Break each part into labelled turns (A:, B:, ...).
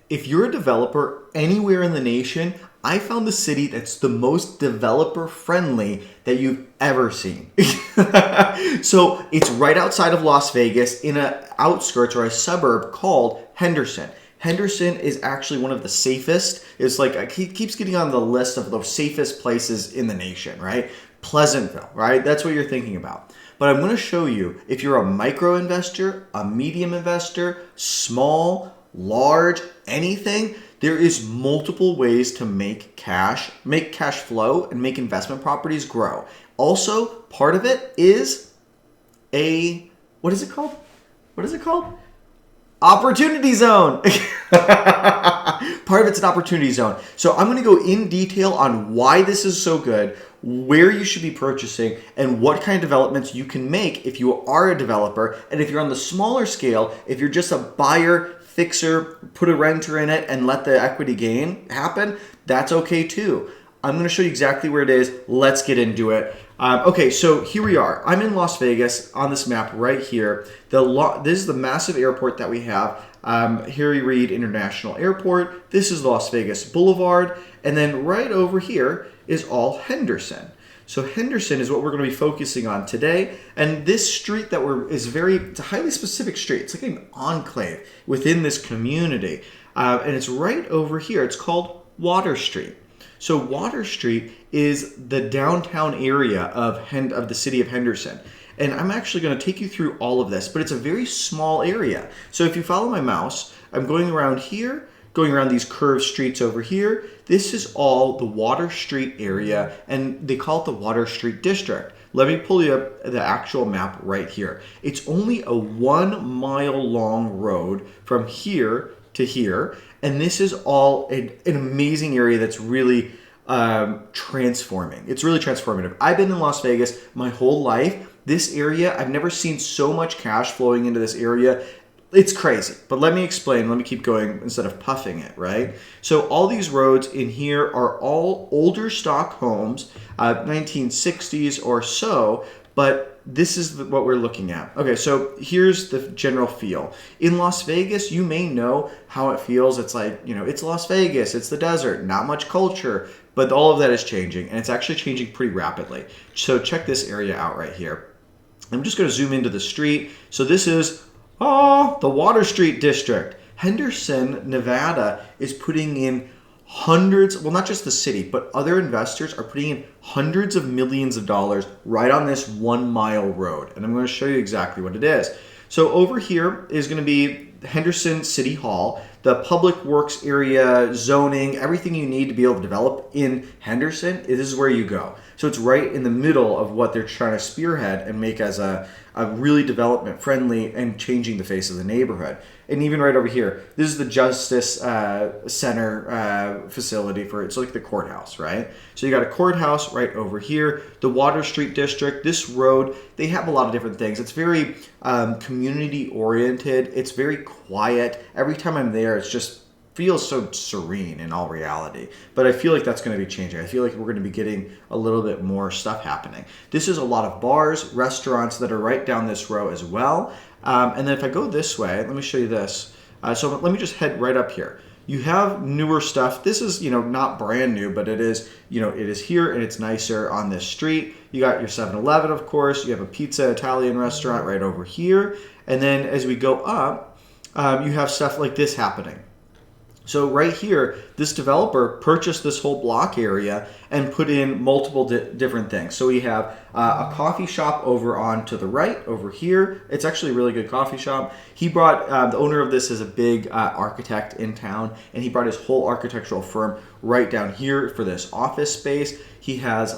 A: if you're a developer anywhere in the nation, I found the city that's the most developer friendly that you've ever seen. So it's right outside of Las Vegas in an outskirts or a suburb called Henderson. Henderson is actually one of the safest. It's like he keeps getting on the list of the safest places in the nation, right? Pleasantville, right? That's what you're thinking about. But I'm going to show you if you're a micro investor, a medium investor, small, large, anything, there is multiple ways to make cash flow, and make investment properties grow. Also, part of it is what is it called? Opportunity zone. Part of it's an opportunity zone. So I'm going to go in detail on why this is so good, where you should be purchasing, and what kind of developments you can make if you are a developer. And if you're on the smaller scale, if you're just a buyer, fixer, put a renter in it and let the equity gain happen, that's okay too. I'm going to show you exactly where it is. Let's get into it. Okay, so here we are. I'm in Las Vegas on this map right here. This is the massive airport that we have. Harry Reid International Airport. This is Las Vegas Boulevard. And then right over here is all Henderson. So Henderson is what we're going to be focusing on today. And this street it's a highly specific street. It's like an enclave within this community. And it's right over here. It's called Water Street. So Water Street is the downtown area of the city of Henderson. And I'm actually going to take you through all of this, but it's a very small area. So if you follow my mouse, I'm going around here, going around these curved streets over here. This is all the Water Street area, and they call it the Water Street District. Let me pull you up the actual map right here. It's only a 1 mile long road from here to here, and this is all an amazing area that's really transforming. It's really transformative. I've been in Las Vegas my whole life. This area, I've never seen so much cash flowing into this area. It's crazy, but let me explain. Let me keep going instead of puffing it, right? So all these roads in here are all older stock homes, 1960s or so, but this is what we're looking at. Okay, so here's the general feel. In Las Vegas, you may know how it feels. It's like, it's Las Vegas, it's the desert, not much culture, but all of that is changing, and it's actually changing pretty rapidly. So check this area out right here. I'm just going to zoom into the street. So this is the Water Street District. Henderson, Nevada is putting in hundreds, well, not just the city, but other investors are putting in hundreds of millions of dollars right on this 1 mile road. And I'm going to show you exactly what it is. So over here is going to be Henderson City Hall, the public works area, zoning, everything you need to be able to develop in Henderson. This is where you go. So it's right in the middle of what they're trying to spearhead and make as a really development friendly and changing the face of the neighborhood. And even right over here, this is the Justice Center facility for it's like the courthouse, right? So you got a courthouse right over here, the Water Street District. This road, they have a lot of different things. It's very community oriented. It's very quiet. Every time I'm there, it's just feels so serene in all reality. But I feel like that's going to be changing. I feel like we're going to be getting a little bit more stuff happening. This is a lot of bars, restaurants that are right down this row as well. And then if I go this way, let me show you this. So let me just head right up here. You have newer stuff. This is, not brand new, but it is, it is here and it's nicer on this street. You got your 7-Eleven, of course. You have a pizza Italian restaurant right over here. And then as we go up, you have stuff like this happening. So right here, this developer purchased this whole block area and put in multiple different things. So we have a coffee shop over on to the right over here. It's actually a really good coffee shop. He brought, the owner of this is a big architect in town, and he brought his whole architectural firm right down here for this office space. He has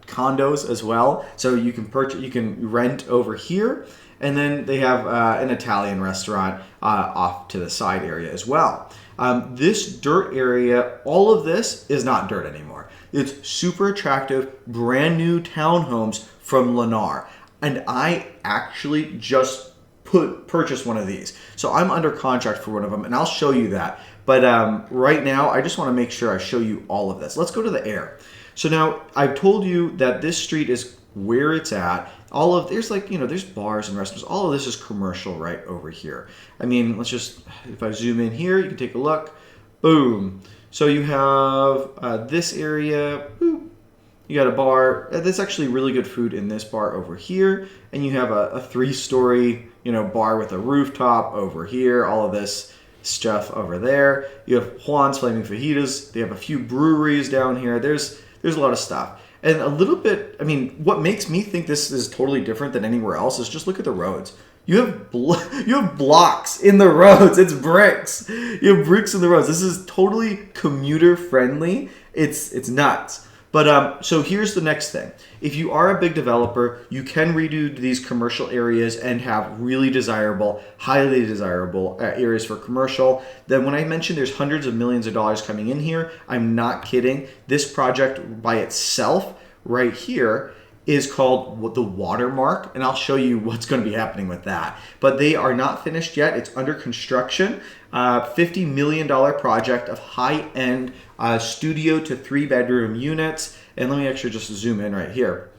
A: condos as well. So you can rent over here. And then they have an Italian restaurant off to the side area as well. This dirt area, all of this is not dirt anymore. It's super attractive, brand new townhomes from Lennar. And I actually just purchased one of these. So I'm under contract for one of them, and I'll show you that. But right now, I just want to make sure I show you all of this. Let's go to the air. So now I've told you that this street is where it's at. there's like, there's bars and restaurants. All of this is commercial right over here. I mean, if I zoom in here, you can take a look. Boom. So you have this area. Boop. You got a bar. There's actually really good food in this bar over here. And you have a 3-story, bar with a rooftop over here. All of this stuff over there. You have Juan's Flaming Fajitas. They have a few breweries down here. There's a lot of stuff. And a little bit, what makes me think this is totally different than anywhere else is just look at the roads. You have blocks in the roads. It's bricks. You have bricks in the roads. This is totally commuter friendly. It's nuts. But so here's the next thing. If you are a big developer, you can redo these commercial areas and have really desirable, highly desirable areas for commercial. Then when I mentioned there's hundreds of millions of dollars coming in here, I'm not kidding. This project by itself right here is called the Watermark, and I'll show you what's going to be happening with that. But they are not finished yet. It's under construction. $50 million project of high-end studio to 3-bedroom units. And let me actually just zoom in right here.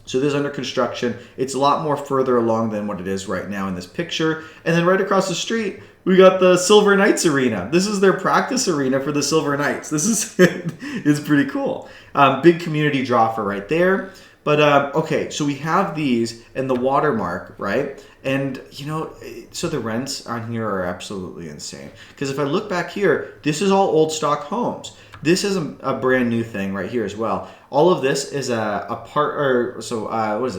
A: So this is under construction. It's a lot more further along than what it is right now in this picture. And then right across the street, we got the Silver Knights Arena. This is their practice arena for the Silver Knights. This is it's pretty cool. Big community draw for right there. But, okay, so we have these and the Watermark, right? And, so the rents on here are absolutely insane. Because if I look back here, this is all old stock homes. This is a brand new thing right here as well. All of this is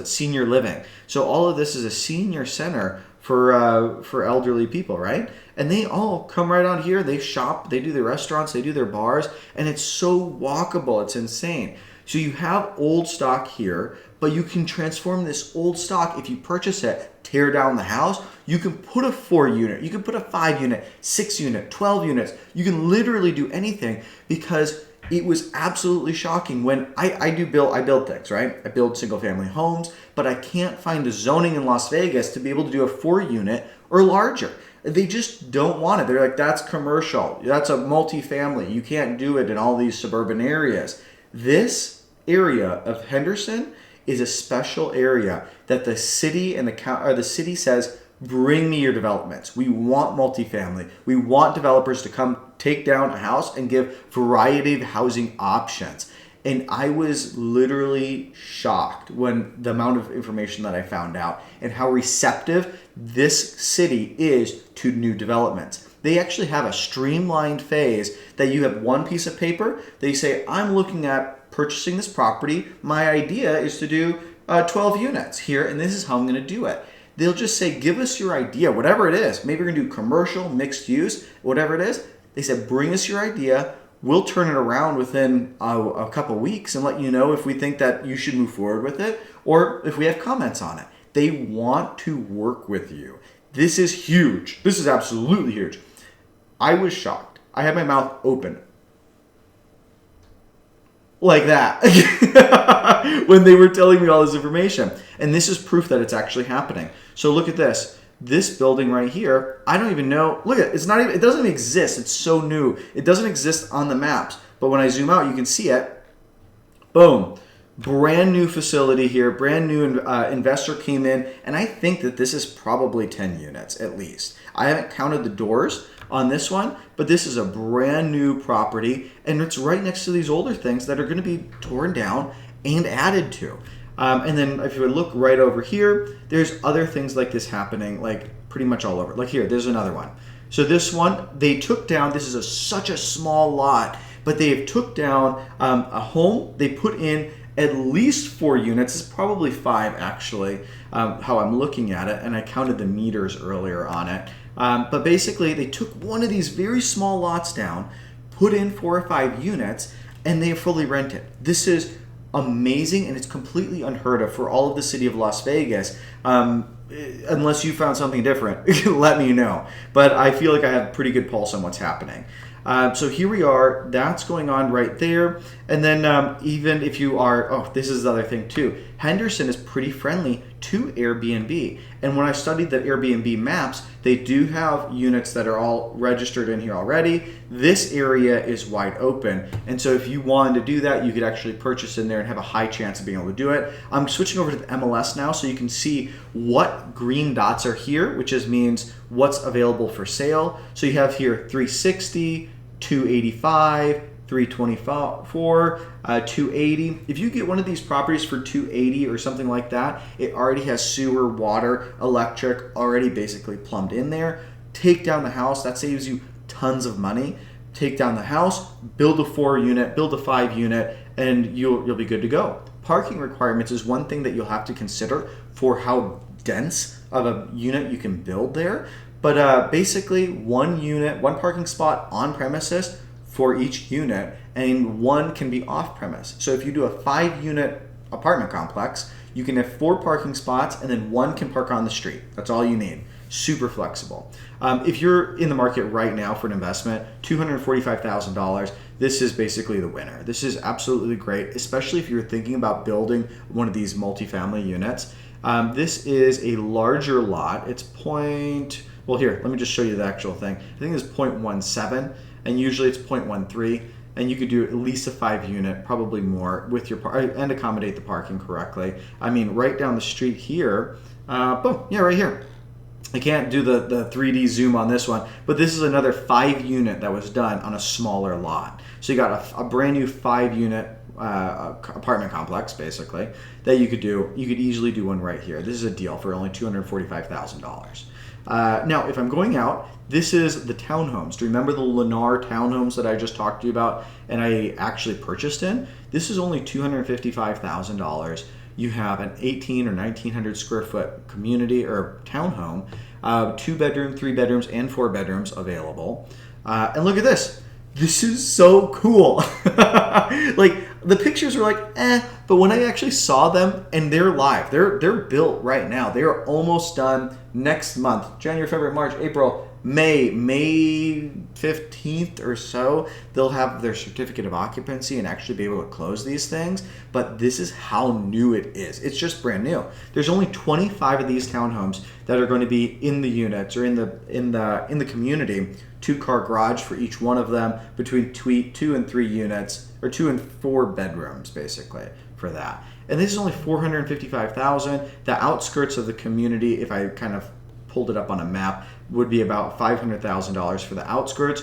A: senior living. So all of this is a senior center for elderly people, right? And they all come right on here. They shop, they do their restaurants, they do their bars, and it's so walkable. It's insane. So you have old stock here, but you can transform this old stock if you purchase it, tear down the house. You can put a 4-unit, you can put a 5-unit, 6-unit, 12 units. You can literally do anything because it was absolutely shocking when I build things, right? I build single family homes, but I can't find the zoning in Las Vegas to be able to do a 4-unit or larger. They just don't want it. They're like, that's commercial. That's a multifamily. You can't do it in all these suburban areas. This area of Henderson is a special area that the city and the city says, bring me your developments. We want multifamily. We want developers to come take down a house and give variety of housing options. And I was literally shocked when the amount of information that I found out and how receptive this city is to new developments. They actually have a streamlined phase that you have one piece of paper. They say, I'm looking at purchasing this property. My idea is to do 12 units here, and this is how I'm going to do it. They'll just say, give us your idea, whatever it is. Maybe we're going to do commercial, mixed use, whatever it is. They said, bring us your idea. We'll turn it around within a couple weeks and let you know if we think that you should move forward with it or if we have comments on it. They want to work with you. This is huge. This is absolutely huge. I was shocked. I had my mouth open like that when they were telling me all this information. And this is proof that it's actually happening. So look at this. This building right here, I don't even know. Look at it. It doesn't even exist. It's so new. It doesn't exist on the maps. But when I zoom out, you can see it. Boom. Brand new facility here. Brand new investor came in. And I think that this is probably 10 units at least. I haven't counted the doors on this one, but this is a brand new property. And it's right next to these older things that are going to be torn down and added to. And then if you look right over here, there's other things like this happening, like pretty much all over. Like here, there's another one. So this one, they took down, this is such a small lot, but they have took down a home. They put in at least 4 units. It's probably 5 actually, how I'm looking at it. And I counted the meters earlier on it. But basically, they took one of these very small lots down, put in 4 or 5 units, and they fully rent it. This is amazing, and it's completely unheard of for all of the city of Las Vegas. Unless you found something different, let me know. But I feel like I have a pretty good pulse on what's happening. So here we are. That's going on right there. And then even if you are, this is the other thing too. Henderson is pretty friendly to Airbnb. And when I studied the Airbnb maps, they do have units that are all registered in here already. This area is wide open. And so if you wanted to do that, you could actually purchase in there and have a high chance of being able to do it. I'm switching over to the MLS now so you can see what green dots are here, which just means what's available for sale. So you have here 360, 285, 324, 280. If you get one of these properties for 280 or something like that, it already has sewer, water, electric already basically plumbed in there. Take down the house, that saves you tons of money. Take down the house, build a 4-unit, build a 5-unit, and you'll be good to go. Parking requirements is one thing that you'll have to consider for how dense of a unit you can build there. But basically, one parking spot on premises for each unit, and one can be off premise. So if you do a 5-unit apartment complex, you can have 4 parking spots and then 1 can park on the street. That's all you need. Super flexible. If you're in the market right now for an investment, $245,000, this is basically the winner. This is absolutely great, especially if you're thinking about building one of these multifamily units. This is a larger lot. It's well, here, let me just show you the actual thing. I think it's 0.17, and usually it's 0.13, and you could do at least a 5-unit, probably more, with your and accommodate the parking correctly. I mean, right down the street here, boom, yeah, right here. I can't do the 3D zoom on this one, but this is another 5-unit that was done on a smaller lot. So you got a brand new 5-unit apartment complex, basically, that you could do. You could easily do one right here. This is a deal for only $245,000. Now, if I'm going out, this is the townhomes. Do you remember the Lennar townhomes that I just talked to you about and I actually purchased in? This is only $255,000. You have an 18 or 1900 square foot community or townhome, 2-bedroom, 3 bedrooms, and 4 bedrooms available. And look at this. This is so cool. Like, the pictures are like, but when I actually saw them and they're live, they're built right now. They are almost done next month, January, February, March, April, May 15th or so, they'll have their certificate of occupancy and actually be able to close these things. But this is how new it is. It's just brand new. There's only 25 of these townhomes that are going to be in the units or in the community. 2-car garage for each one of them, between 2 and 3 units, or 2 and 4 bedrooms basically for that. And this is only $455,000. The outskirts of the community, if I kind of pulled it up on a map, would be about $500,000 for the outskirts,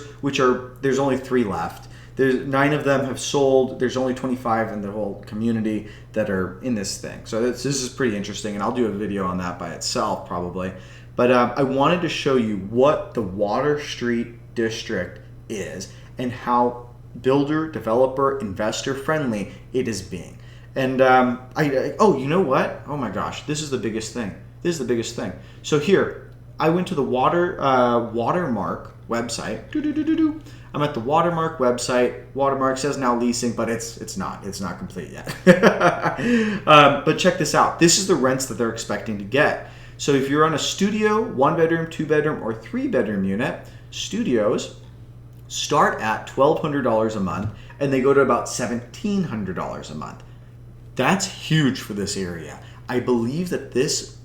A: there's only 3 left. There's 9 of them have sold. There's only 25 in the whole community that are in this thing. So this is pretty interesting, and I'll do a video on that by itself probably. But I wanted to show you what the Water Street District is and how builder, developer, investor friendly it is being. And oh, you know what? Oh my gosh, this is the biggest thing. This is the biggest thing. So here, I went to the Watermark website. I'm at the Watermark website. Watermark says now leasing, but it's not complete yet. But check this out. This is the rents that they're expecting to get. So if you're on a studio, 1-bedroom, 2-bedroom, or 3-bedroom unit, studios start at $1,200 a month, and they go to about $1,700 a month. That's huge for this area. I believe that this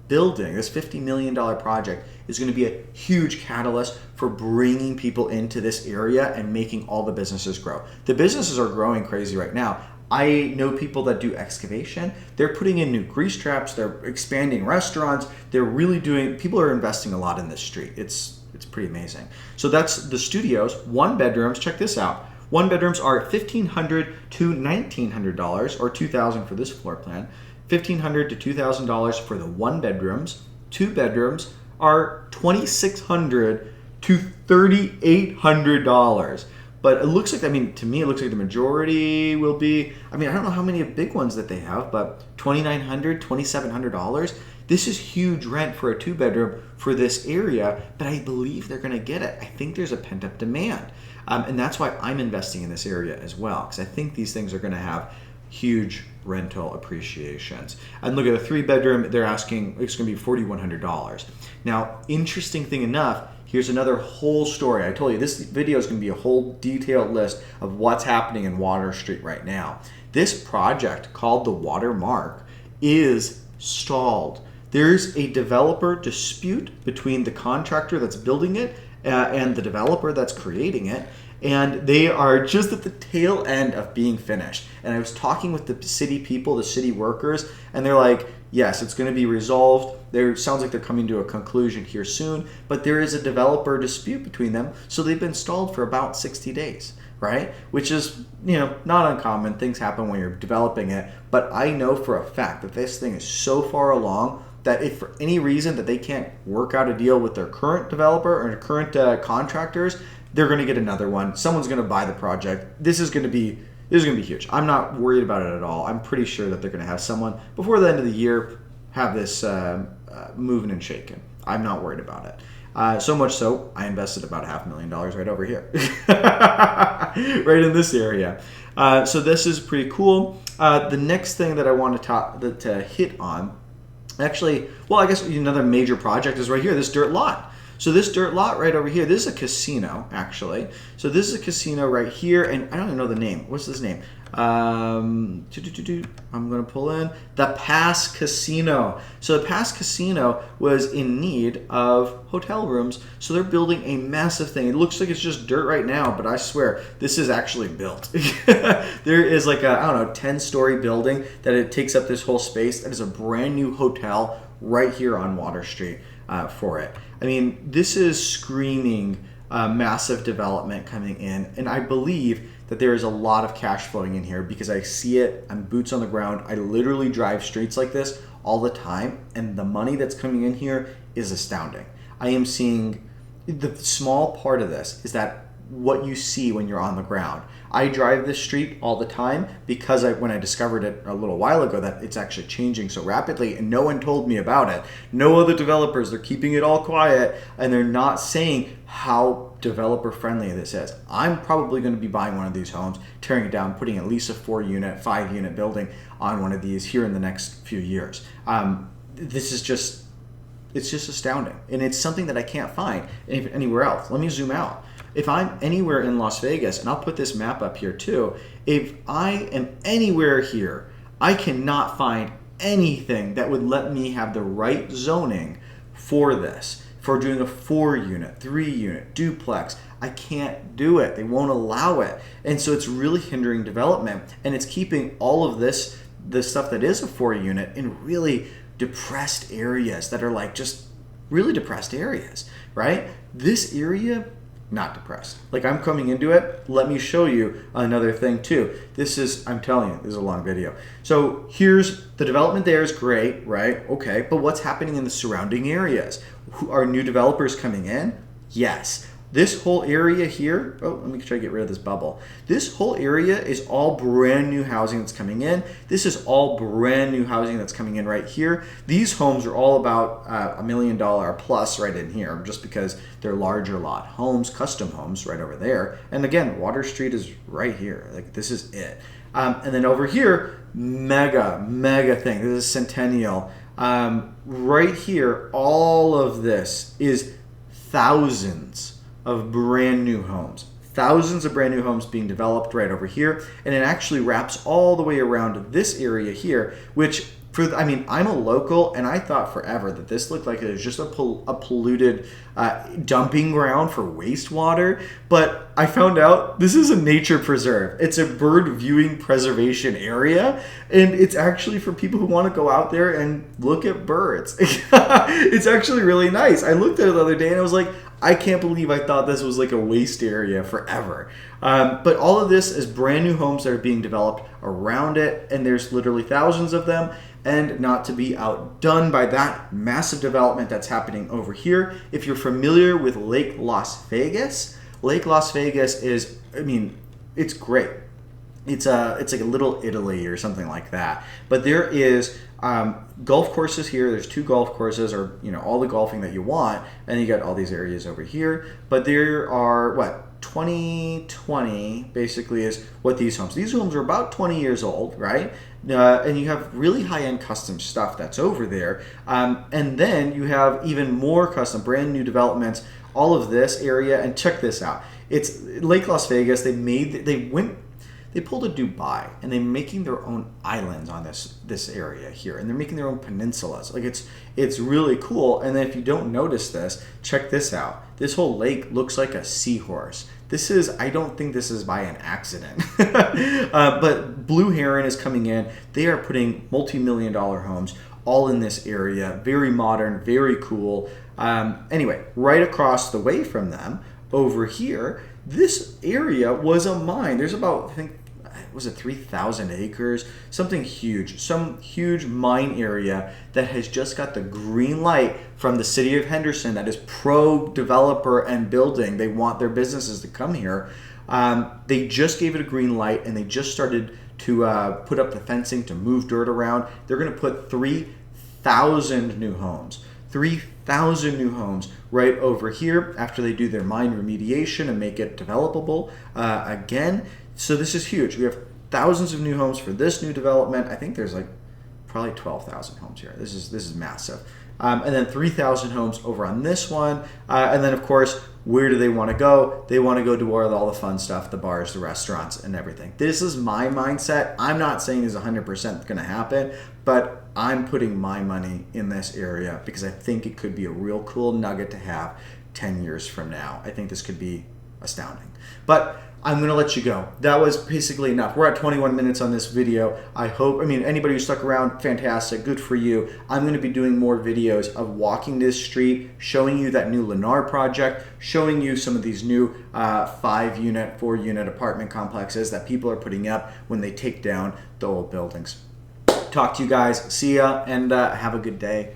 A: building, this $50 million project, is going to be a huge catalyst for bringing people into this area and making all the businesses grow. The businesses are growing crazy right now. I know people that do excavation. They're putting in new grease traps. They're expanding restaurants. People are investing a lot in this street. It's pretty amazing. So that's the studios. 1-bedrooms, check this out. 1-bedrooms are $1,500 to $1,900, or $2,000 for this floor plan. $1,500 to $2,000 for the 1-bedrooms. 2-bedrooms are $2,600 to $3,800. But it looks like, to me, it looks like the majority will be, I don't know how many big ones that they have, but $2,900, $2,700. This is huge rent for a 2-bedroom for this area, but I believe they're going to get it. I think there's a pent-up demand. And that's why I'm investing in this area as well, because I think these things are going to have huge rental appreciations. And look at a 3-bedroom, they're asking, it's going to be $4,100. Now, interesting thing enough, here's another whole story. I told you this video is going to be a whole detailed list of what's happening in Water Street right now. This project called the Watermark is stalled. There's a developer dispute between the contractor that's building it and the developer that's creating it. And they are just at the tail end of being finished. And I was talking with the city people, the city workers, and they're like, yes, it's going to be resolved. There sounds like they're coming to a conclusion here soon, but there is a developer dispute between them. So they've been stalled for about 60 days, right? Which is, not uncommon. Things happen when you're developing it. But I know for a fact that this thing is so far along that if for any reason that they can't work out a deal with their current developer or current contractors, they're going to get another one. Someone's going to buy the project. This is going to be huge. I'm not worried about it at all. I'm pretty sure that they're going to have someone before the end of the year have this moving and shaking. I'm not worried about it. So much so, I invested about $500,000 right over here, right in this area. So this is pretty cool. The next thing that I want to hit on, actually, well, I guess another major project is right here, this dirt lot. So this dirt lot right over here, this is a casino, actually. So this is a casino right here, and I don't even know the name. What's this name? I'm going to pull in the Pass Casino. So the Pass Casino was in need of hotel rooms, so they're building a massive thing. It looks like it's just dirt right now, but I swear this is actually built. There is like a 10-story building that it takes up this whole space. That is a brand new hotel right here on Water Street for it. I mean, this is screaming massive development coming in, and I believe that there is a lot of cash flowing in here because I see it. I'm boots on the ground. I literally drive streets like this all the time, and the money that's coming in here is astounding. I am seeing the small part of this is that what you see when you're on the ground. I drive this street all the time because when I discovered it a little while ago that it's actually changing so rapidly and no one told me about it. No other developers, they're keeping it all quiet and they're not saying how developer friendly this is. I'm probably going to be buying one of these homes, tearing it down, putting at least a 4-unit, 5-unit building on one of these here in the next few years. This is just, it's just astounding. And it's something that I can't find anywhere else. Let me zoom out. If I'm anywhere in Las Vegas, and I'll put this map up here too, if I am anywhere here, I cannot find anything that would let me have the right zoning for this, for doing a 4-unit, 3-unit, duplex. I can't do it. They won't allow it. And so it's really hindering development, and it's keeping all of this, the stuff that is a 4-unit in really depressed areas that are like just really depressed areas, right? This area, not depressed. Like I'm coming into it. Let me show you another thing too. This is, I'm telling you, this is a long video. So here's the development there is great, right? Okay, but what's happening in the surrounding areas? Are new developers coming in? Yes. This whole area here, oh, let me try to get rid of this bubble. This whole area is all brand new housing that's coming in. This is all brand new housing that's coming in right here. These homes are all about $1 million plus right in here, just because they're larger lot homes, custom homes right over there. And again, Water Street is right here. Like this is it. And then over here, mega thing. This is Centennial. Right here, all of this is thousands of brand new homes. Thousands of brand new homes being developed right over here. And it actually wraps all the way around this area here, which I'm a local and I thought forever that this looked like it was just a polluted dumping ground for wastewater. But I found out this is a nature preserve. It's a bird viewing preservation area. And it's actually for people who want to go out there and look at birds. It's actually really nice. I looked at it the other day and I was like, I can't believe I thought this was like a waste area forever. But all of this is brand new homes that are being developed around it, and there's literally thousands of them. And not to be outdone by that massive development that's happening over here. If you're familiar with Lake Las Vegas is, it's great. It's like a little Italy or something like that. But there is golf courses here. There's 2 golf courses, or all the golfing that you want, and you got all these areas over here. But there are 2020 basically is what these homes. These homes are about 20 years old, right? And you have really high-end custom stuff that's over there. And then you have even more custom, brand new developments, all of this area. And check this out. It's Lake Las Vegas. They they pulled a Dubai and they're making their own islands on this area here, and they're making their own peninsulas. Like it's really cool. And then if you don't notice this, check this out. This whole lake looks like a seahorse. I don't think this is by an accident. But Blue Heron is coming in. They are putting multi-million-dollar homes all in this area. Very modern, very cool. Anyway, right across the way from them, over here, this area was a mine. There's about, I think, was it 3,000 acres? Something huge. Some huge mine area that has just got the green light from the city of Henderson that is pro-developer and building. They want their businesses to come here. They just gave it a green light, and they just started to put up the fencing to move dirt around. They're going to put 3,000 new homes. 3,000 new homes right over here after they do their mine remediation and make it developable again. So this is huge. We have thousands of new homes for this new development. I think there's like probably 12,000 homes here. This is massive. And then 3,000 homes over on this one. And then, of course, where do they want to go? They want to go to all the fun stuff, the bars, the restaurants, and everything. This is my mindset. I'm not saying it's 100% going to happen, but I'm putting my money in this area because I think it could be a real cool nugget to have 10 years from now. I think this could be astounding. But I'm going to let you go. That was basically enough. We're at 21 minutes on this video. Anybody who stuck around, fantastic. Good for you. I'm going to be doing more videos of walking this street, showing you that new Lennar project, showing you some of these new 5-unit, 4-unit apartment complexes that people are putting up when they take down the old buildings. Talk to you guys. See ya, and have a good day.